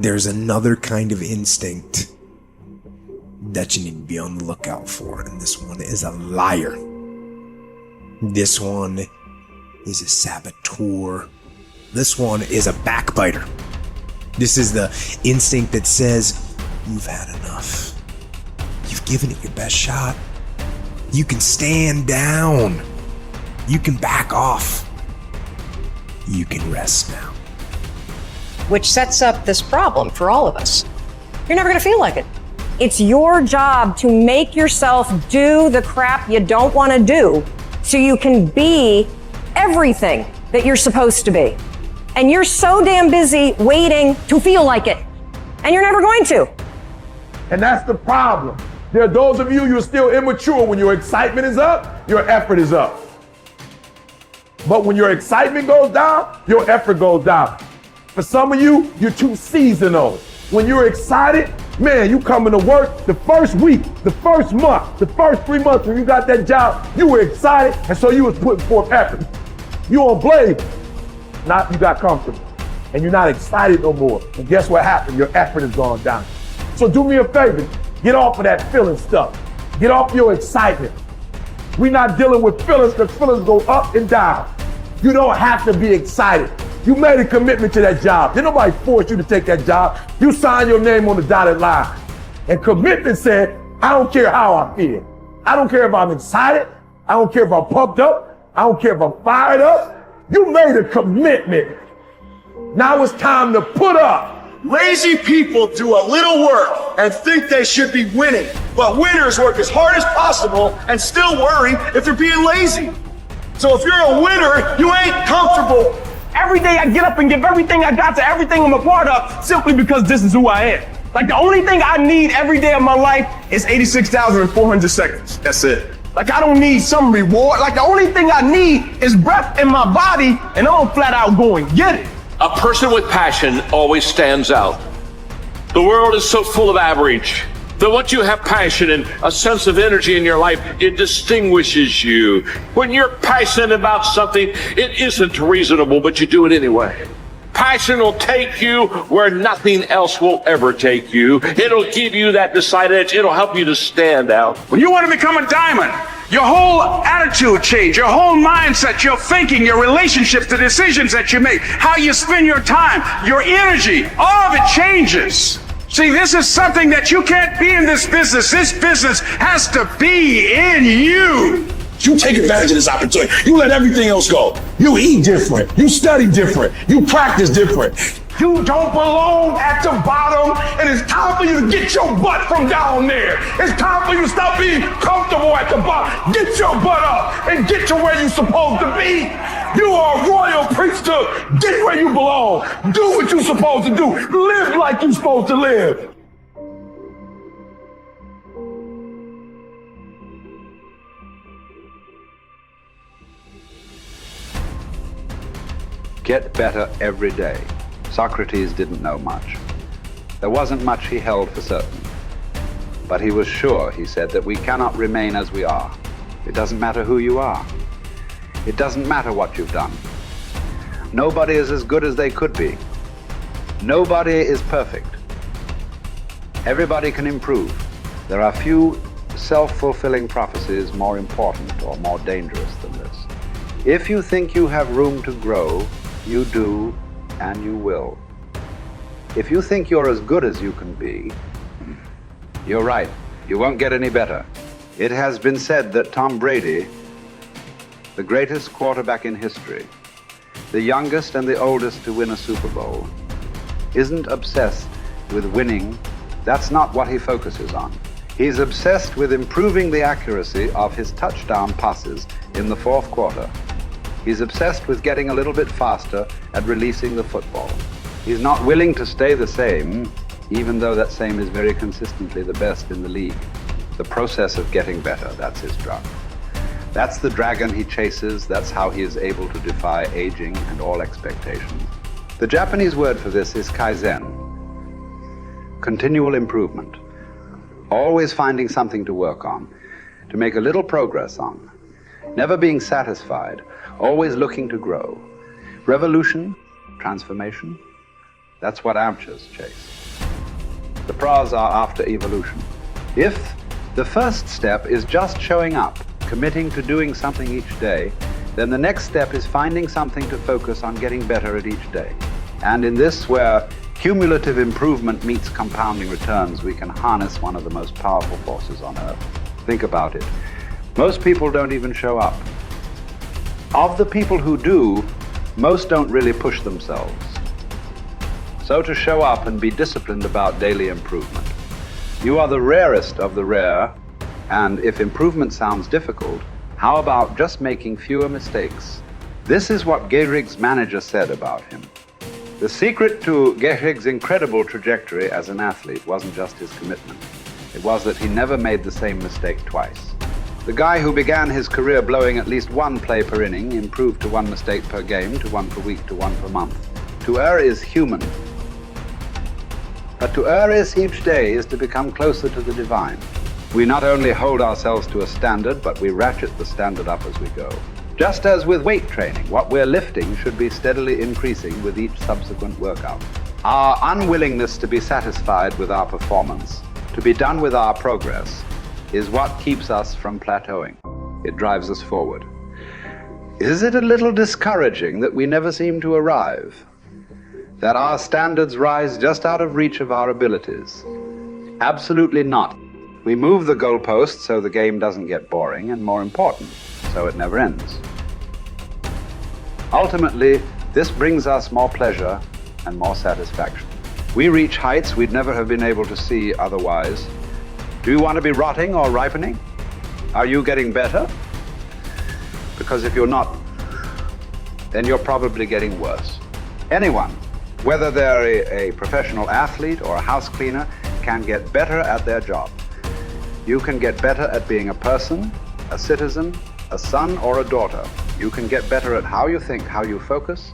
there's another kind of instinct that you need to be on the lookout for, and this one is a liar. This one is a saboteur. This one is a backbiter. This is the instinct that says, you've had enough. You've given it your best shot. You can stand down. You can back off. You can rest now. Which sets up this problem for all of us. You're never gonna feel like it. It's your job to make yourself do the crap you don't wanna do so you can be everything that you're supposed to be. And you're so damn busy waiting to feel like it. And you're never going to. And that's the problem. There are those of you, you're still immature. When your excitement is up, your effort is up. But when your excitement goes down, your effort goes down. For some of you, you're too seasonal. When you're excited, man, you coming to work the first week, the first month, the first 3 months when you got that job, you were excited, and so you was putting forth effort. You on blade, not you got comfortable, and you're not excited no more. And guess what happened? Your effort has gone down. So do me a favor, get off of that feeling stuff. Get off your excitement. We're not dealing with feelings because feelings go up and down. You don't have to be excited. You made a commitment to that job. Did nobody force you to take that job? You signed your name on the dotted line. And commitment said, I don't care how I feel. I don't care if I'm excited. I don't care if I'm pumped up. I don't care if I'm fired up. You made a commitment. Now it's time to put up. Lazy people do a little work and think they should be winning, but winners work as hard as possible and still worry if they're being lazy. So if you're a winner, you ain't comfortable. Every day I get up and give everything I got to everything I'm a part of simply because this is who I am. Like the only thing I need every day of my life is 86,400 seconds. That's it. Like I don't need some reward. Like the only thing I need is breath in my body and I'm flat out going get it. A person with passion always stands out. The world is so full of average that once you have passion and a sense of energy in your life, it distinguishes you. When you're passionate about something, it isn't reasonable, but you do it anyway. Passion will take you where nothing else will ever take you. It'll give you that decided edge. It'll help you to stand out. When you want to become a diamond, your whole attitude change, your whole mindset, your thinking, your relationships, the decisions that you make, how you spend your time, your energy, all of it changes. See, this is something that you can't be in this business. This business has to be in you. You take advantage of this opportunity. You let everything else go. You eat different. You study different. You practice different. You don't belong at the bottom, and it's time for you to get your butt from down there. It's time for you to stop being comfortable at the bottom. Get your butt up and get to where you're supposed to be. You are a royal priesthood. Get where you belong. Do what you're supposed to do. Live like you're supposed to live. Get better every day. Socrates didn't know much. There wasn't much he held for certain. But he was sure, he said, that we cannot remain as we are. It doesn't matter who you are. It doesn't matter what you've done. Nobody is as good as they could be. Nobody is perfect. Everybody can improve. There are few self-fulfilling prophecies more important or more dangerous than this. If you think you have room to grow, you do, and you will. If you think you're as good as you can be, you're right. You won't get any better. It has been said that Tom Brady, the greatest quarterback in history, the youngest and the oldest to win a Super Bowl, isn't obsessed with winning. That's not what he focuses on. He's obsessed with improving the accuracy of his touchdown passes in the fourth quarter. He's obsessed with getting a little bit faster at releasing the football. He's not willing to stay the same, even though that same is very consistently the best in the league. The process of getting better, that's his drug. That's the dragon he chases. That's how he is able to defy aging and all expectations. The Japanese word for this is kaizen, continual improvement. Always finding something to work on, to make a little progress on. Never being satisfied, always looking to grow. Revolution, transformation, That's what amateurs chase. The pros are after evolution. If the first step is just showing up, committing to doing something each day, then the next step is finding something to focus on getting better at each day. And in this, where cumulative improvement meets compounding returns, we can harness one of the most powerful forces on earth. Think about it. Most people don't even show up. Of the people who do, most don't really push themselves. So to show up and be disciplined about daily improvement. You are the rarest of the rare, and if improvement sounds difficult, how about just making fewer mistakes? This is what Gehrig's manager said about him. The secret to Gehrig's incredible trajectory as an athlete wasn't just his commitment. It was that he never made the same mistake twice. The guy who began his career blowing at least one play per inning improved to one mistake per game, to one per week, to one per month. To err is human. But to err is each day is to become closer to the divine. We not only hold ourselves to a standard, but we ratchet the standard up as we go. Just as with weight training, what we're lifting should be steadily increasing with each subsequent workout. Our unwillingness to be satisfied with our performance, to be done with our progress, is what keeps us from plateauing. It drives us forward. Is it a little discouraging that we never seem to arrive? That our standards rise just out of reach of our abilities? Absolutely not. We move the goalpost so the game doesn't get boring, and more important, so it never ends. Ultimately, this brings us more pleasure and more satisfaction. We reach heights we'd never have been able to see otherwise. Do you want to be rotting or ripening? Are you getting better? Because if you're not, then you're probably getting worse. Anyone, whether they're a professional athlete or a house cleaner, can get better at their job. You can get better at being a person, a citizen, a son or a daughter. You can get better at how you think, how you focus,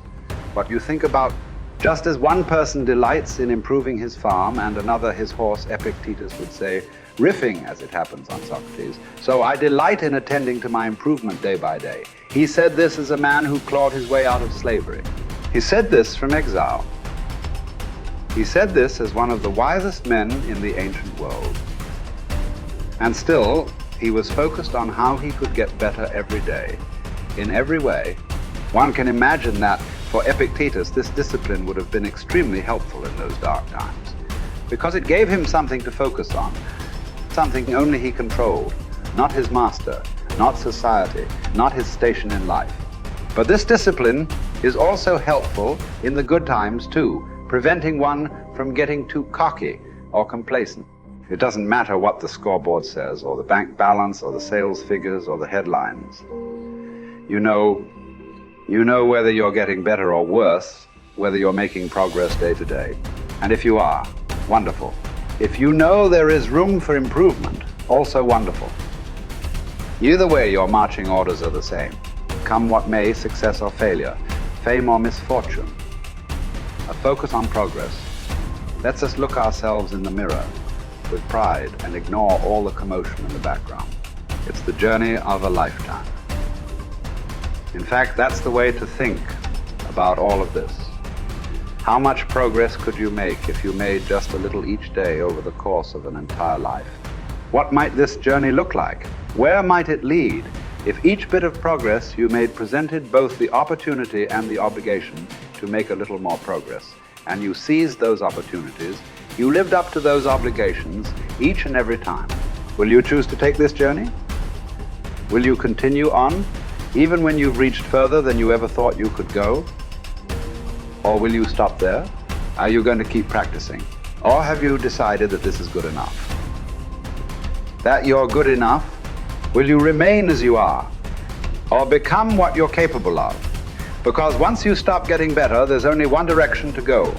what you think about. Just as one person delights in improving his farm and another his horse, Epictetus would say, riffing as it happens on Socrates, so I delight in attending to my improvement day by day. He said this as a man who clawed his way out of slavery. He said this from exile. He said this as one of the wisest men in the ancient world. And still, he was focused on how he could get better every day, in every way. One can imagine that for Epictetus, this discipline would have been extremely helpful in those dark times, because it gave him something to focus on, something only he controlled, not his master, not society, not his station in life. But this discipline is also helpful in the good times too, preventing one from getting too cocky or complacent. It doesn't matter what the scoreboard says, or the bank balance, or the sales figures, or the headlines. You know whether you're getting better or worse, whether you're making progress day to day. And if you are, wonderful. If you know there is room for improvement, also wonderful. Either way, your marching orders are the same. Come what may, success or failure, fame or misfortune. A focus on progress lets us look ourselves in the mirror with pride and ignore all the commotion in the background. It's the journey of a lifetime. In fact, that's the way to think about all of this. How much progress could you make if you made just a little each day over the course of an entire life? What might this journey look like? Where might it lead if each bit of progress you made presented both the opportunity and the obligation to make a little more progress, and you seized those opportunities, you lived up to those obligations each and every time? Will you choose to take this journey? Will you continue on, even when you've reached further than you ever thought you could go? Or will you stop there? Are you going to keep practicing? Or have you decided that this is good enough? That you're good enough? Will you remain as you are? Or become what you're capable of? Because once you stop getting better, there's only one direction to go.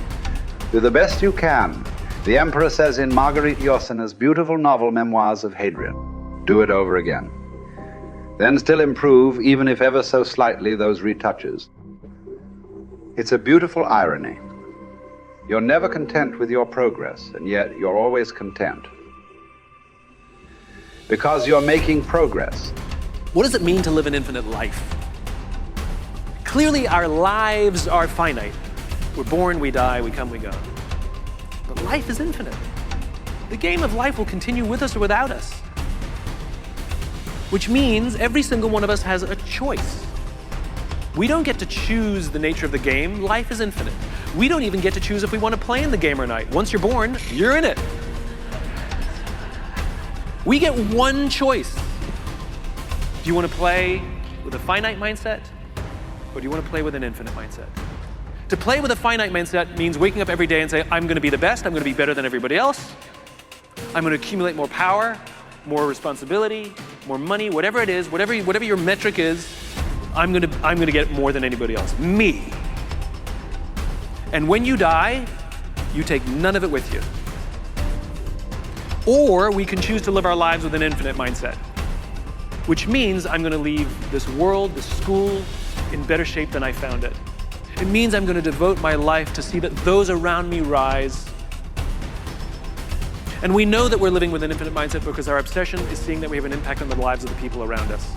Do the best you can. The Emperor says in Marguerite Yourcenar's beautiful novel Memoirs of Hadrian, do it over again. Then still improve, even if ever so slightly, those retouches. It's a beautiful irony. You're never content with your progress, and yet you're always content. Because you're making progress. What does it mean to live an infinite life? Clearly, our lives are finite. We're born, we die, we come, we go. But life is infinite. The game of life will continue with us or without us. Which means every single one of us has a choice. We don't get to choose the nature of the game. Life is infinite. We don't even get to choose if we want to play in the game or not. Once you're born, you're in it. We get one choice. Do you want to play with a finite mindset, or do you want to play with an infinite mindset? To play with a finite mindset means waking up every day and say, I'm going to be the best, I'm going to be better than everybody else, I'm going to accumulate more power, more responsibility, more money, whatever it is, whatever your metric is, I'm going to get more than anybody else. Me. And when you die, you take none of it with you. Or we can choose to live our lives with an infinite mindset, which means I'm going to leave this world, this school, in better shape than I found it. It means I'm going to devote my life to see that those around me rise. And we know that we're living with an infinite mindset because our obsession is seeing that we have an impact on the lives of the people around us.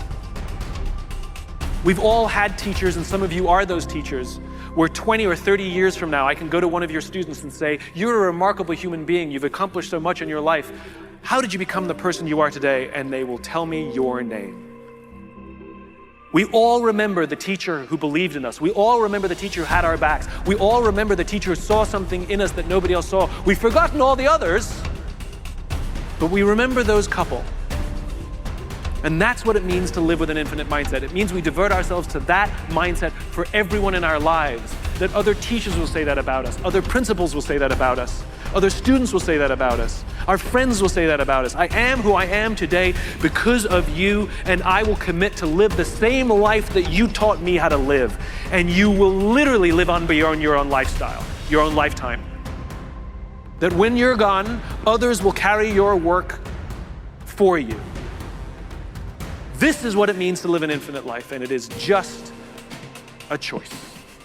We've all had teachers, and some of you are those teachers, where 20 or 30 years from now, I can go to one of your students and say, you're a remarkable human being, you've accomplished so much in your life. How did you become the person you are today? And they will tell me your name. We all remember the teacher who believed in us. We all remember the teacher who had our backs. We all remember the teacher who saw something in us that nobody else saw. We've forgotten all the others, but we remember those couple. And that's what it means to live with an infinite mindset. It means we divert ourselves to that mindset for everyone in our lives. That other teachers will say that about us. Other principals will say that about us. Other students will say that about us. Our friends will say that about us. I am who I am today because of you, and I will commit to live the same life that you taught me how to live. And you will literally live on beyond your own lifestyle, your own lifetime. That when you're gone, others will carry your work for you. This is what it means to live an infinite life, and it is just a choice.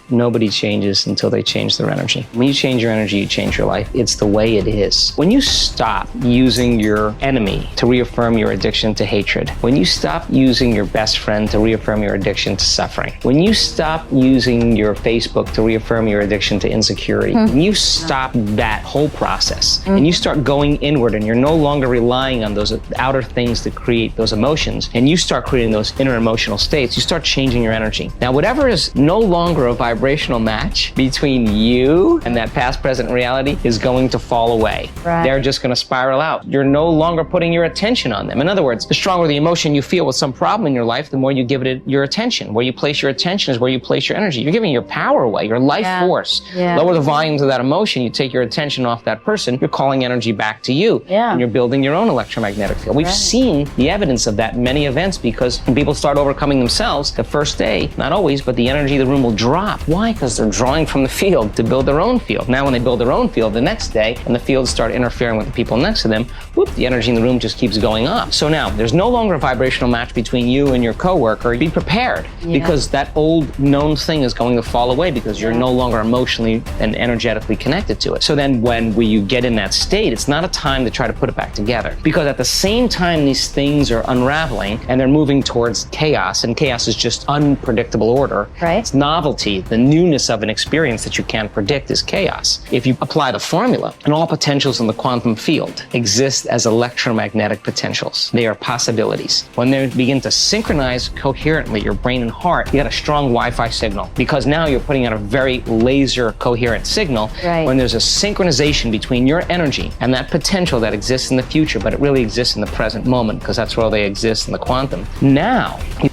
Nobody changes until they change their energy. When you change your energy, you change your life. It's the way it is. When you stop using your enemy to reaffirm your addiction to hatred, when you stop using your best friend to reaffirm your addiction to suffering, when you stop using your Facebook to reaffirm your addiction to insecurity, when you stop that whole process and you start going inward and you're no longer relying on those outer things to create those emotions, and you start creating those inner emotional states, you start changing your energy. Now, whatever is no longer a vibrational match between you and that past, present reality is going to fall away. Right. They're just going to spiral out. You're no longer putting your attention on them. In other words, the stronger the emotion you feel with some problem in your life, the more you give it your attention. Where you place your attention is where you place your energy. You're giving your power away, your life force. Lower the volumes of that emotion, you take your attention off that person, you're calling energy back to you. And you're building your own electromagnetic field. We've seen the evidence of that in many events, because when people start overcoming themselves, the first day, not always, but the energy of the room will drop. Why? Because they're drawing from the field to build their own field. Now when they build their own field the next day and the fields start interfering with the people next to them, whoop, the energy in the room just keeps going up. So now there's no longer a vibrational match between you and your coworker. Be prepared, because that old known thing is going to fall away because you're no longer emotionally and energetically connected to it. So then when you get in that state, it's not a time to try to put it back together, because at the same time these things are unraveling and they're moving towards chaos, and chaos is just unpredictable order. It's novelty, the newness of an experience that you can't predict is chaos. If you apply the formula, and all potentials in the quantum field exist as electromagnetic potentials. They are possibilities. When they begin to synchronize coherently, your brain and heart, you get a strong Wi-Fi signal, because now you're putting out a very laser coherent signal. When there's a synchronization between your energy and that potential that exists in the future, but it really exists in the present moment, because that's where they exist in the quantum. Now, you